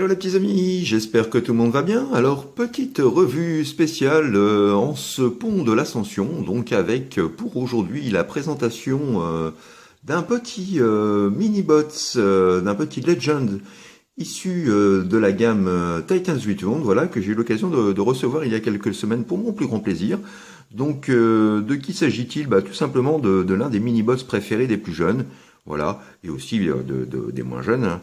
Hello les petits amis, j'espère que tout le monde va bien. Alors, petite revue spéciale en ce pont de l'Ascension, donc avec pour aujourd'hui la présentation d'un petit mini-bots, d'un petit Legend issu de la gamme Titans Return, voilà, que j'ai eu l'occasion de recevoir il y a quelques semaines pour mon plus grand plaisir. Donc, de qui s'agit-il? Bah, tout simplement de l'un des mini-bots préférés des plus jeunes. Voilà, et aussi des moins jeunes, hein.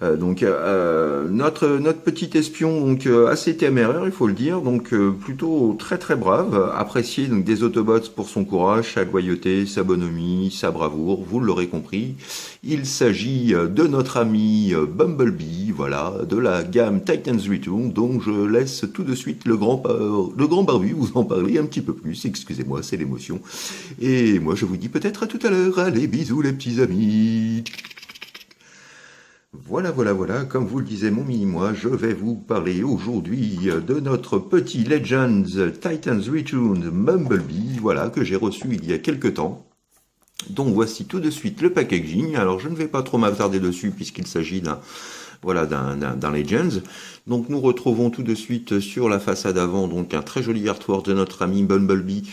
Notre petit espion, donc assez téméraire, il faut le dire, donc plutôt très très brave, apprécié donc des Autobots pour son courage, sa loyauté, sa bonhomie, sa bravoure, vous l'aurez compris. Il s'agit de notre ami Bumblebee, voilà, de la gamme Titans Return, donc je laisse tout de suite le grand barbu vous en parler un petit peu plus, excusez-moi, c'est l'émotion. Et moi je vous dis peut-être à tout à l'heure, allez bisous les petits amis. Voilà, comme vous le disait mon mini-moi, je vais vous parler aujourd'hui de notre petit Legends Titans Return Bumblebee, voilà, que j'ai reçu il y a quelques temps. Donc voici tout de suite le packaging. Alors je ne vais pas trop m'attarder dessus puisqu'il s'agit d'un Legends. Donc nous retrouvons tout de suite sur la façade avant donc un très joli artwork de notre ami Bumblebee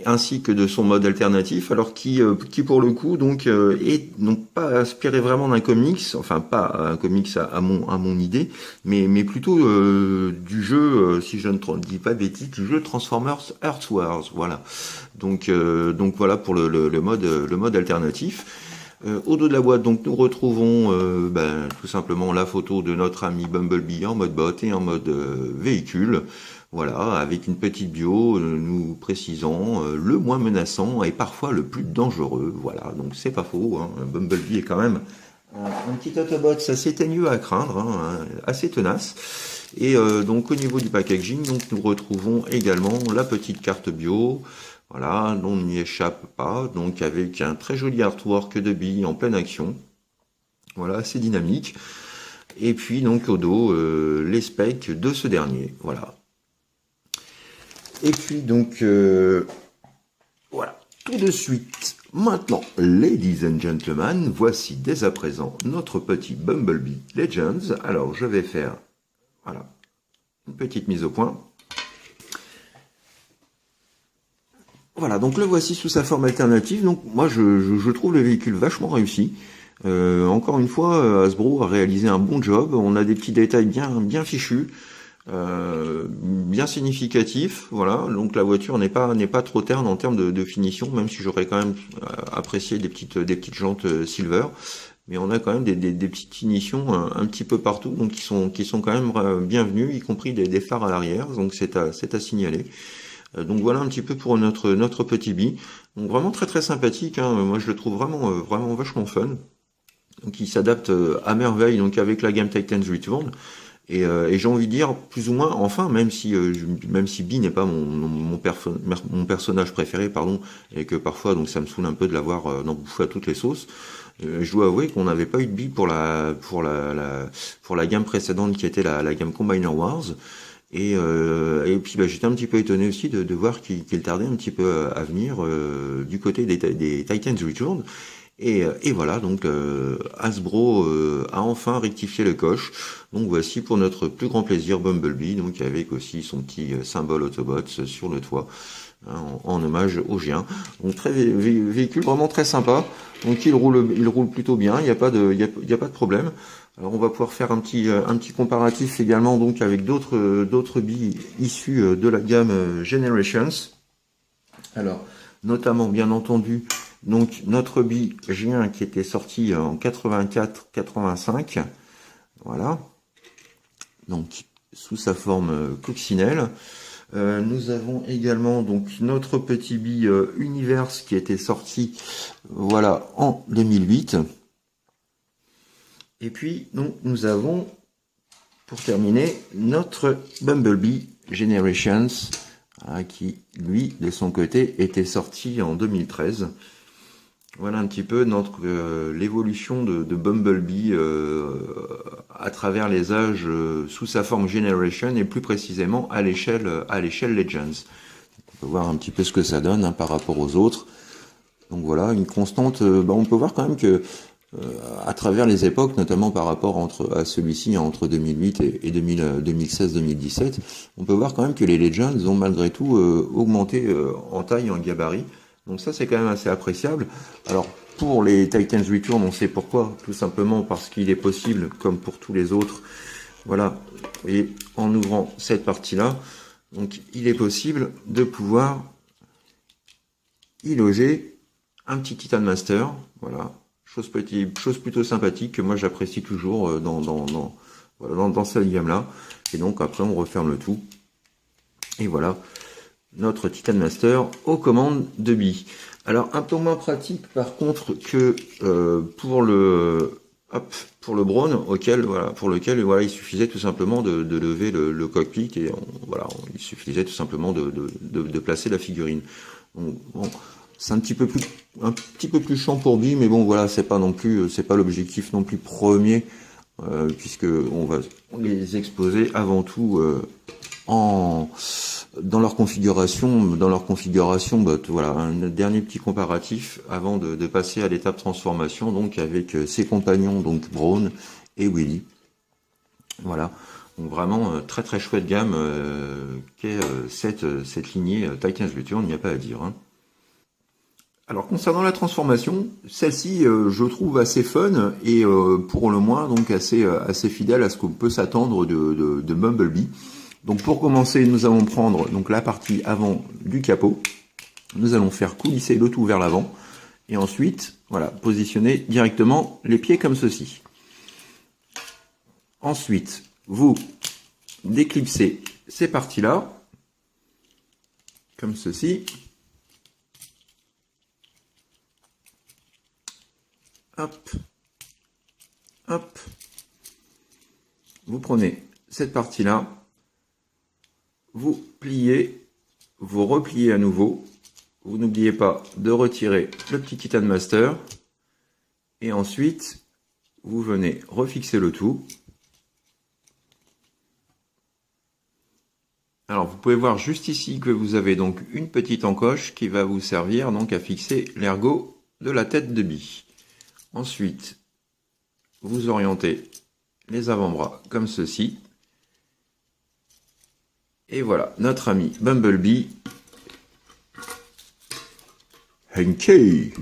ainsi que de son mode alternatif, alors qui pour le coup donc est donc pas inspiré vraiment d'un comics, enfin pas un comics à mon idée, mais plutôt du jeu, si je ne dis pas de bêtises, du jeu Transformers Earth Wars, voilà. Donc voilà pour le mode alternatif. Au dos de la boîte, donc nous retrouvons tout simplement la photo de notre ami Bumblebee en mode bot et en mode véhicule. Voilà, avec une petite bio nous précisant le moins menaçant et parfois le plus dangereux. Voilà, donc c'est pas faux, hein. Bumblebee est quand même un petit Autobot assez teigneux à craindre, hein, assez tenace. Et donc au niveau du packaging, donc nous retrouvons également la petite carte bio. Voilà, on n'y échappe pas, donc avec un très joli artwork de billes en pleine action. Voilà, assez dynamique. Et puis donc au dos, les specs de ce dernier. Voilà. Et puis donc, voilà, tout de suite. Maintenant, ladies and gentlemen, voici dès à présent notre petit Bumblebee Legends. Alors, je vais faire, voilà, une petite mise au point. Voilà, donc le voici sous sa forme alternative. Donc moi je trouve le véhicule vachement réussi. Encore une fois, Hasbro a réalisé un bon job. On a des petits détails bien fichus, bien significatifs. Voilà, donc la voiture n'est pas trop terne en termes de finition, même si j'aurais quand même apprécié des petites jantes silver. Mais on a quand même des petites finitions un petit peu partout, donc qui sont quand même bienvenues, y compris des phares à l'arrière. Donc c'est à signaler. Donc voilà un petit peu pour notre petit bi. Donc vraiment très très sympathique, hein. Moi je le trouve vraiment vachement fun. Donc il s'adapte à merveille donc avec la gamme Titans Return. Et j'ai envie de dire plus ou moins enfin, même si Bi n'est pas mon personnage préféré, pardon, et que parfois donc ça me saoule un peu de l'avoir d'en bouffer à toutes les sauces. Je dois avouer qu'on n'avait pas eu de Bi pour la gamme précédente qui était la gamme Combiner Wars. Et puis j'étais un petit peu étonné aussi de voir qu'il tardait un petit peu à venir du côté des Titans Return. Et voilà, donc Hasbro a enfin rectifié le coche. Donc voici pour notre plus grand plaisir Bumblebee, donc avec aussi son petit symbole Autobots sur le toit, hein, en hommage au géant. Donc très véhicule vraiment très sympa. Donc il roule plutôt bien, il n'y a pas de problème. Alors on va pouvoir faire un petit comparatif également donc avec d'autres billes issus de la gamme Generations. Alors notamment bien entendu donc notre bille G1 qui était sorti en 84-85, voilà, donc sous sa forme coccinelle. Nous avons également donc notre petit bille Universe qui était sorti voilà en 2008. Et puis donc nous avons pour terminer notre Bumblebee Generations qui lui de son côté était sorti en 2013. Voilà un petit peu l'évolution de Bumblebee à travers les âges sous sa forme Generation et plus précisément à l'échelle Legends. On peut voir un petit peu ce que ça donne par rapport aux autres. Donc voilà, une constante. On peut voir quand même que à travers les époques, notamment par rapport à celui-ci entre 2008 et 2016-2017, on peut voir quand même que les Legends ont malgré tout augmenté en taille et en gabarit. Donc ça, c'est quand même assez appréciable. Alors, pour les Titans Return, on sait pourquoi. Tout simplement parce qu'il est possible, comme pour tous les autres, voilà, vous voyez, en ouvrant cette partie-là, donc il est possible de pouvoir y loger un petit Titan Master, voilà, chose plutôt sympathique que moi j'apprécie toujours dans cette gamme-là. Et donc après on referme le tout. Et voilà, notre Titan Master aux commandes de billes. Alors un peu moins pratique par contre que pour le Braun, pour lequel il suffisait tout simplement de lever le cockpit et il suffisait tout simplement de placer la figurine. Donc, bon, c'est un petit peu plus chiant pour lui, mais bon voilà, c'est pas l'objectif non plus premier, puisque on va les exposer avant tout dans leur configuration, voilà, un dernier petit comparatif avant de passer à l'étape transformation, donc avec ses compagnons, donc Braun et Willy. Voilà, donc vraiment très très chouette gamme qu'est cette lignée Titans Return, il n'y a pas à dire. Hein. Alors concernant la transformation, celle-ci je trouve assez fun et pour le moins donc assez fidèle à ce qu'on peut s'attendre de Bumblebee. Donc pour commencer, nous allons prendre donc la partie avant du capot. Nous allons faire coulisser le tout vers l'avant. Et ensuite, voilà, positionner directement les pieds comme ceci. Ensuite, vous déclipsez ces parties-là, comme ceci. Hop, hop. Vous prenez cette partie-là. Vous pliez, vous repliez à nouveau. Vous n'oubliez pas de retirer le petit Titan Master. Et ensuite, vous venez refixer le tout. Alors, vous pouvez voir juste ici que vous avez donc une petite encoche qui va vous servir donc à fixer l'ergot de la tête de bille. Ensuite, vous orientez les avant-bras comme ceci. Et voilà, notre ami Bumblebee. Henkei.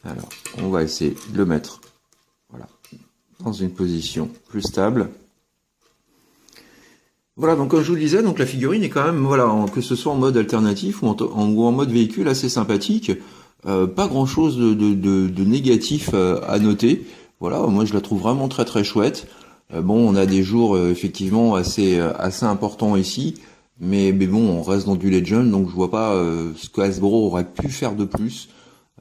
Alors, on va essayer de le mettre dans une position plus stable. Voilà, donc comme je vous le disais, donc la figurine est quand même, que ce soit en mode alternatif ou en mode véhicule, assez sympathique. Pas grand chose de négatif à noter. Voilà, moi je la trouve vraiment très très chouette. Bon, on a des jours effectivement assez importants ici, mais bon, on reste dans du Legend, donc je vois pas ce que Hasbro aurait pu faire de plus.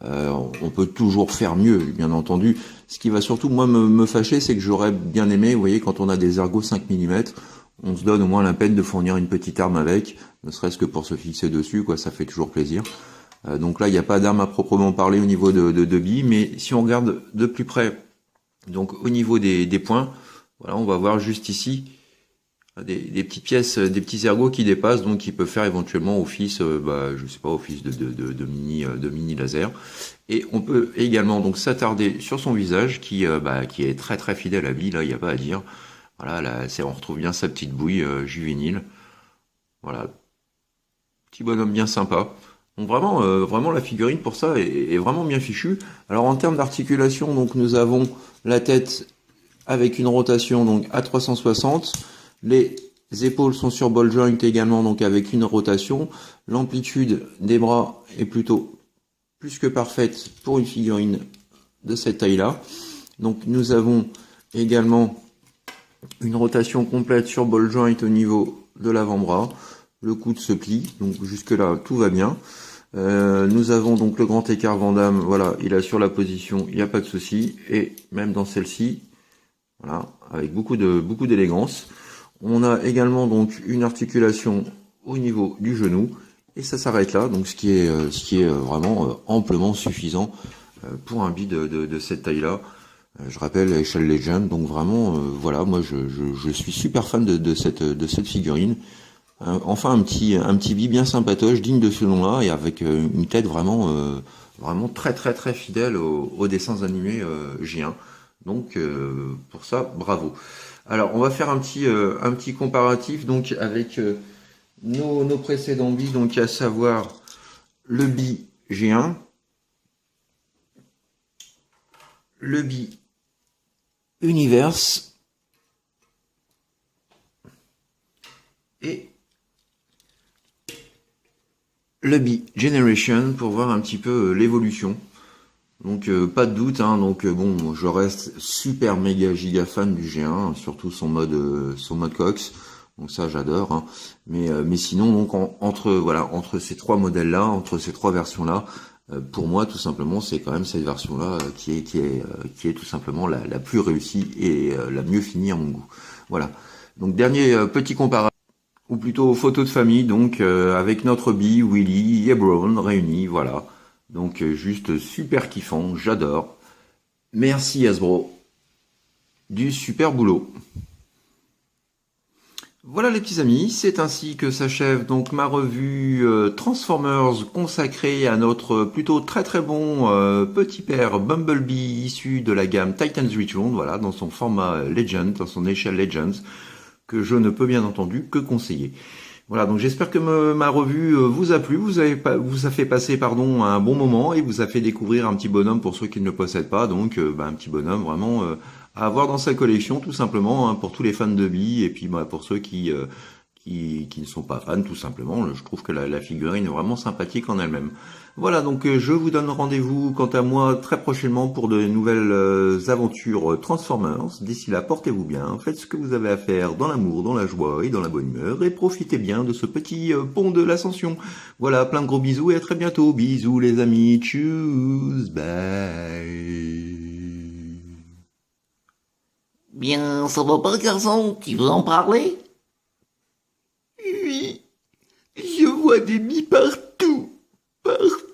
On peut toujours faire mieux, bien entendu. Ce qui va surtout moi me fâcher, c'est que j'aurais bien aimé, vous voyez, quand on a des ergots 5 mm, on se donne au moins la peine de fournir une petite arme avec, ne serait-ce que pour se fixer dessus, quoi, ça fait toujours plaisir. Donc là, il n'y a pas d'arme à proprement parler au niveau de billes, mais si on regarde de plus près, donc au niveau des points, voilà, on va voir juste ici des petites pièces, des petits ergots qui dépassent, donc qui peuvent faire éventuellement office, je sais pas, office de mini laser. Et on peut également donc s'attarder sur son visage qui est très très fidèle à vie, là, il n'y a pas à dire. Voilà, là, on retrouve bien sa petite bouille juvénile. Voilà, petit bonhomme bien sympa. Donc vraiment la figurine pour ça est vraiment bien fichue. Alors en termes d'articulation, donc nous avons la tête avec une rotation donc à 360. Les épaules sont sur ball joint également, donc avec une rotation. L'amplitude des bras est plutôt plus que parfaite pour une figurine de cette taille-là. Donc nous avons également une rotation complète sur ball joint au niveau de l'avant-bras. Le coude se plie, donc jusque là tout va bien. Nous avons donc le grand écart Van Damme, voilà, il assure la position, il n'y a pas de souci. Et même dans celle-ci, voilà, avec beaucoup d'élégance. On a également donc une articulation au niveau du genou et ça s'arrête là, donc ce qui est vraiment amplement suffisant pour un bille de cette taille-là. Je rappelle échelle Legend, donc vraiment voilà, moi je suis super fan de cette figurine. enfin un petit bi bien sympatoche, digne de ce nom-là, et avec une tête vraiment très très très fidèle aux dessins animés J1. Donc pour ça, bravo. Alors on va faire un petit comparatif donc avec nos précédents billes, donc à savoir le bi G1, le bi Universe et le bi Generation pour voir un petit peu l'évolution. Donc pas de doute, hein, donc bon, je reste super méga giga fan du G1, surtout son mode Cox. Donc ça j'adore, hein. Mais sinon donc entre ces trois modèles là, entre ces trois versions là, pour moi tout simplement c'est quand même cette version là qui est tout simplement la plus réussie et la mieux finie à mon goût. Voilà. Donc dernier petit comparatif ou plutôt photo de famille donc avec notre Bee, Willy et Brown réunis, voilà. Donc juste super kiffant, j'adore. Merci Hasbro, du super boulot. Voilà les petits amis, c'est ainsi que s'achève donc ma revue Transformers consacrée à notre plutôt très très bon petit père Bumblebee issu de la gamme Titans Return, voilà, dans son format Legend, dans son échelle Legends, que je ne peux bien entendu que conseiller. Voilà, donc j'espère que ma revue vous a plu, vous a fait passer un bon moment et vous a fait découvrir un petit bonhomme pour ceux qui ne le possèdent pas, donc un petit bonhomme vraiment à avoir dans sa collection tout simplement, hein, pour tous les fans de billes et puis pour ceux qui ne sont pas fans tout simplement. Je trouve que la figurine est vraiment sympathique en elle-même. Voilà, donc je vous donne rendez-vous quant à moi très prochainement pour de nouvelles aventures Transformers. D'ici là, portez-vous bien, faites ce que vous avez à faire dans l'amour, dans la joie et dans la bonne humeur et profitez bien de ce petit pont de l'ascension. Voilà, plein de gros bisous et à très bientôt. Bisous les amis, tchuss, bye. Bien, ça va pas, garçon? Tu veux en parler? Oui, je vois des billes partout, partout.